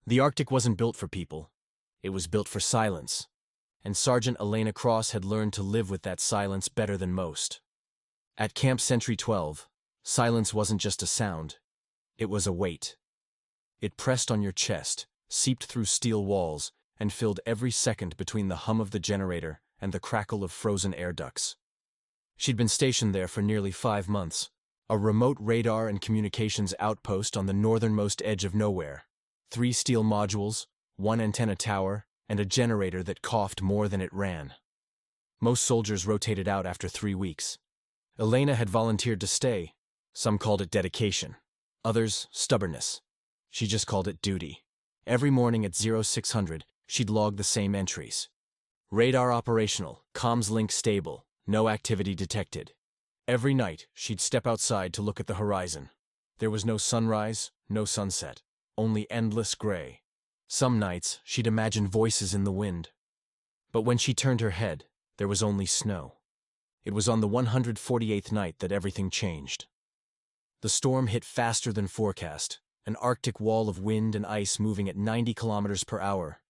The Arctic wasn't built for people. It was built for silence. And Sergeant Elena Cross had learned to live with that silence better than most. At Camp Sentry 12, silence wasn't just a sound. It was a weight. It pressed on your chest, seeped through steel walls, and filled every second between the hum of the generator and the crackle of frozen air ducts. She'd been stationed there for nearly 5 months, a remote radar and communications outpost on the northernmost edge of nowhere. 3 steel modules, 1 antenna tower, and a generator that coughed more than it ran. Most soldiers rotated out after 3 weeks. Elena had volunteered to stay. Some called it dedication. Others, stubbornness. She just called it duty. Every morning at 0600, she'd log the same entries. Radar operational, comms link stable, no activity detected. Every night, she'd step outside to look at the horizon. There was no sunrise, no sunset, only endless gray. Some nights, she'd imagine voices in the wind. But when she turned her head, there was only snow. It was on the 148th night that everything changed. The storm hit faster than forecast, an Arctic wall of wind and ice moving at 90 kilometers per hour.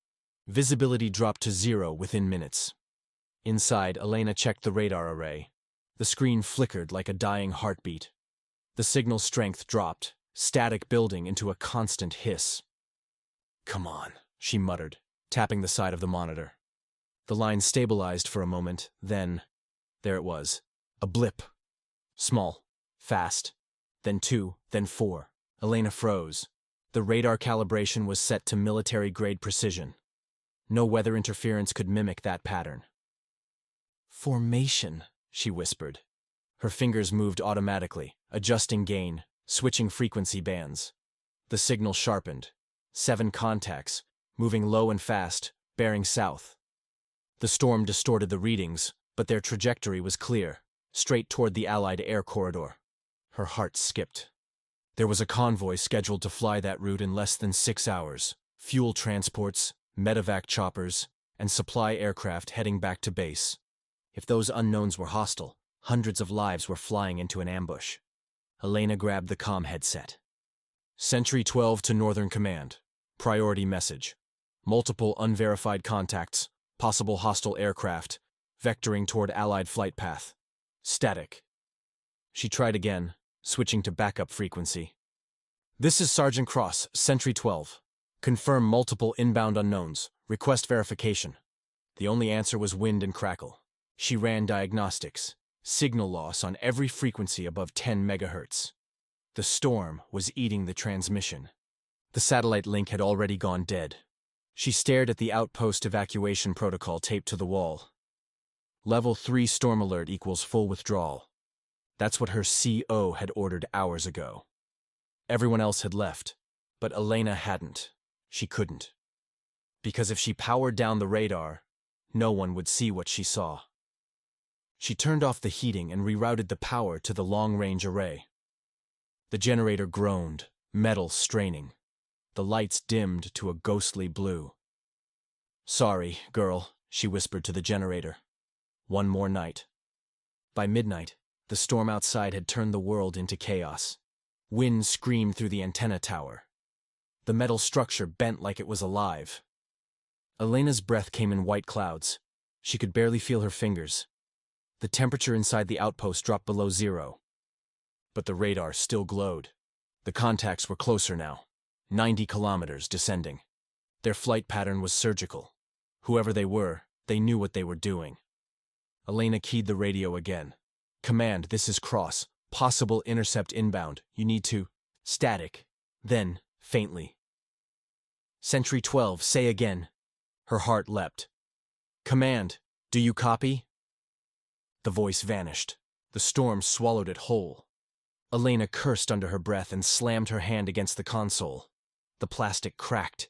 Visibility dropped to 0 within minutes. Inside, Elena checked the radar array. The screen flickered like a dying heartbeat. The signal strength dropped, static building into a constant hiss. "Come on," she muttered, tapping the side of the monitor. The line stabilized for a moment, then, there it was, a blip. Small, fast, then 2, then 4. Elena froze. The radar calibration was set to military-grade precision. No weather interference could mimic that pattern. "Formation," she whispered. Her fingers moved automatically, adjusting gain, switching frequency bands. The signal sharpened. 7 contacts, moving low and fast, bearing south. The storm distorted the readings, but their trajectory was clear, straight toward the Allied air corridor. Her heart skipped. There was a convoy scheduled to fly that route in less than 6 hours. Fuel transports, medevac choppers, and supply aircraft heading back to base. If those unknowns were hostile, hundreds of lives were flying into an ambush. Elena grabbed the comm headset. Sentry 12 to Northern Command. Priority message. Multiple unverified contacts, possible hostile aircraft, vectoring toward Allied flight path. Static. She tried again, switching to backup frequency. "This is Sergeant Cross, Sentry 12. Confirm multiple inbound unknowns. Request verification." The only answer was wind and crackle. She ran diagnostics. Signal loss on every frequency above 10 megahertz. The storm was eating the transmission. The satellite link had already gone dead. She stared at the outpost evacuation protocol taped to the wall. Level 3 storm alert equals full withdrawal. That's what her CO had ordered hours ago. Everyone else had left, but Elena hadn't. She couldn't. Because if she powered down the radar, no one would see what she saw. She turned off the heating and rerouted the power to the long-range array. The generator groaned, metal straining. The lights dimmed to a ghostly blue. "Sorry, girl," she whispered to the generator. "One more night." By midnight, the storm outside had turned the world into chaos. Wind screamed through the antenna tower. The metal structure bent like it was alive. Elena's breath came in white clouds. She could barely feel her fingers. The temperature inside the outpost dropped below 0. But the radar still glowed. The contacts were closer now, 90 kilometers descending. Their flight pattern was surgical. Whoever they were, they knew what they were doing. Elena keyed the radio again. "Command, this is Cross. Possible intercept inbound. You need to..." Static. Then, faintly. "Sentry 12, say again." Her heart leapt. "Command, do you copy?" The voice vanished. The storm swallowed it whole. Elena cursed under her breath and slammed her hand against the console. The plastic cracked.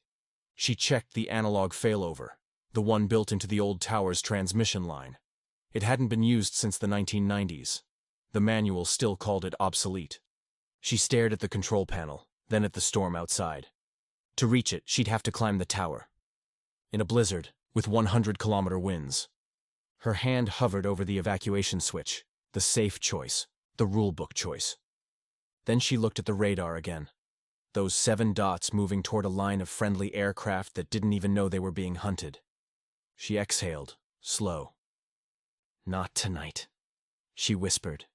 She checked the analog failover, the one built into the old tower's transmission line. It hadn't been used since the 1990s. The manual still called it obsolete. She stared at the control panel, then at the storm outside. To reach it, she'd have to climb the tower. In a blizzard, with 100-kilometer winds. Her hand hovered over the evacuation switch, the safe choice, the rulebook choice. Then she looked at the radar again. those 7 dots moving toward a line of friendly aircraft that didn't even know they were being hunted. She exhaled, slow. "Not tonight," she whispered.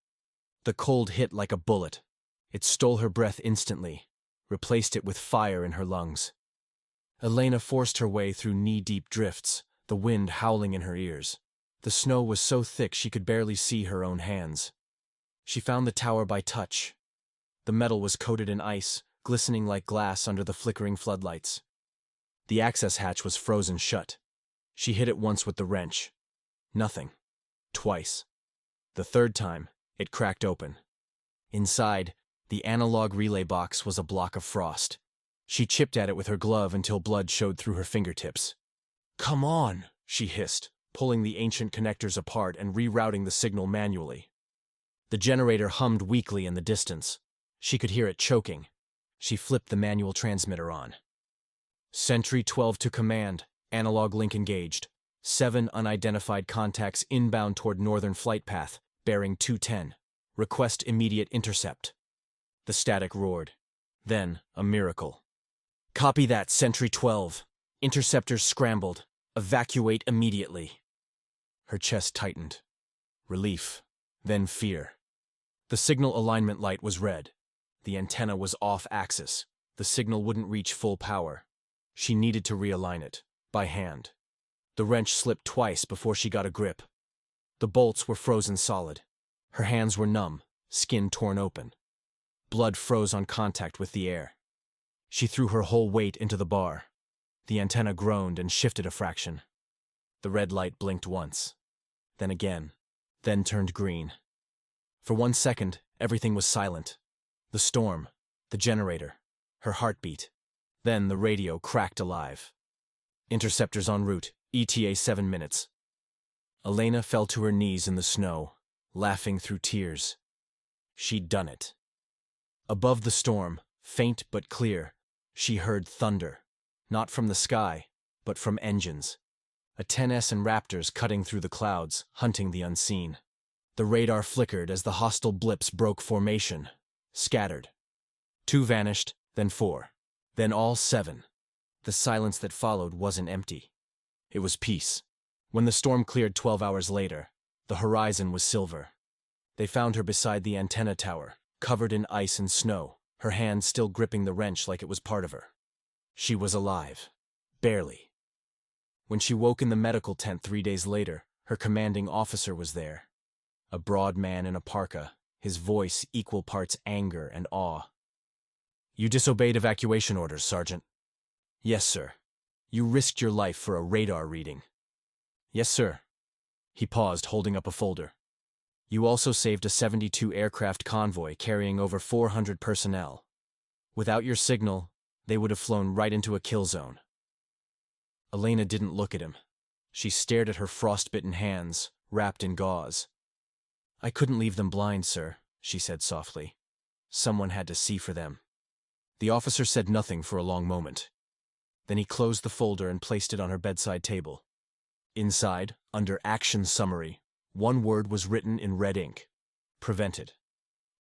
The cold hit like a bullet. It stole her breath instantly, replaced it with fire in her lungs. Elena forced her way through knee-deep drifts, the wind howling in her ears. The snow was so thick she could barely see her own hands. She found the tower by touch. The metal was coated in ice, glistening like glass under the flickering floodlights. The access hatch was frozen shut. She hit it once with the wrench. Nothing. Twice. The third time, it cracked open. Inside, the analog relay box was a block of frost. She chipped at it with her glove until blood showed through her fingertips. "Come on," she hissed, pulling the ancient connectors apart and rerouting the signal manually. The generator hummed weakly in the distance. She could hear it choking. She flipped the manual transmitter on. "Sentry 12 to command. Analog link engaged. 7 unidentified contacts inbound toward northern flight path, bearing 210. Request immediate intercept." The static roared. Then, a miracle. "Copy that, Sentry 12. Interceptors scrambled. Evacuate immediately." Her chest tightened. Relief, then fear. The signal alignment light was red. The antenna was off axis. The signal wouldn't reach full power. She needed to realign it, by hand. The wrench slipped twice before she got a grip. The bolts were frozen solid. Her hands were numb, skin torn open. Blood froze on contact with the air. She threw her whole weight into the bar. The antenna groaned and shifted a fraction. The red light blinked once, then again, then turned green. For 1 second, everything was silent. The storm, the generator, her heartbeat. Then the radio cracked alive. "Interceptors en route, ETA 7 minutes. Elena fell to her knees in the snow, laughing through tears. She'd done it. Above the storm, faint but clear, she heard thunder, not from the sky, but from engines. A 10S and Raptors cutting through the clouds, hunting the unseen. The radar flickered as the hostile blips broke formation, scattered. 2 vanished, then 4, then all 7. The silence that followed wasn't empty. It was peace. When the storm cleared 12 hours later, the horizon was silver. They found her beside the antenna tower, covered in ice and snow, her hand still gripping the wrench like it was part of her. She was alive. Barely. When she woke in the medical tent 3 days later, her commanding officer was there. A broad man in a parka, his voice equal parts anger and awe. "You disobeyed evacuation orders, Sergeant." "Yes, sir." "You risked your life for a radar reading." "Yes, sir." He paused, holding up a folder. "You also saved a 72 aircraft convoy carrying over 400 personnel. Without your signal, they would have flown right into a kill zone." Elena didn't look at him. She stared at her frostbitten hands, wrapped in gauze. "I couldn't leave them blind, sir," she said softly. "Someone had to see for them." The officer said nothing for a long moment. Then he closed the folder and placed it on her bedside table. Inside, under Action Summary, one word was written in red ink: prevented.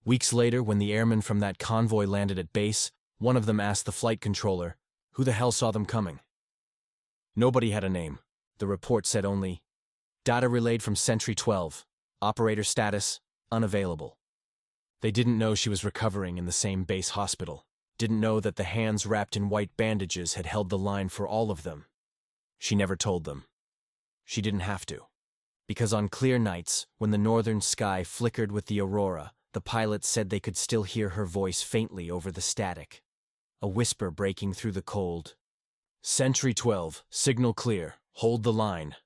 Weeks later, when the airmen from that convoy landed at base, one of them asked the flight controller, who the hell saw them coming? Nobody had a name. The report said only, "Data relayed from Sentry 12. Operator status, unavailable." They didn't know she was recovering in the same base hospital. Didn't know that the hands wrapped in white bandages had held the line for all of them. She never told them. She didn't have to. Because on clear nights, when the northern sky flickered with the aurora, the pilots said they could still hear her voice faintly over the static. A whisper breaking through the cold. "Sentry 12, signal clear. Hold the line."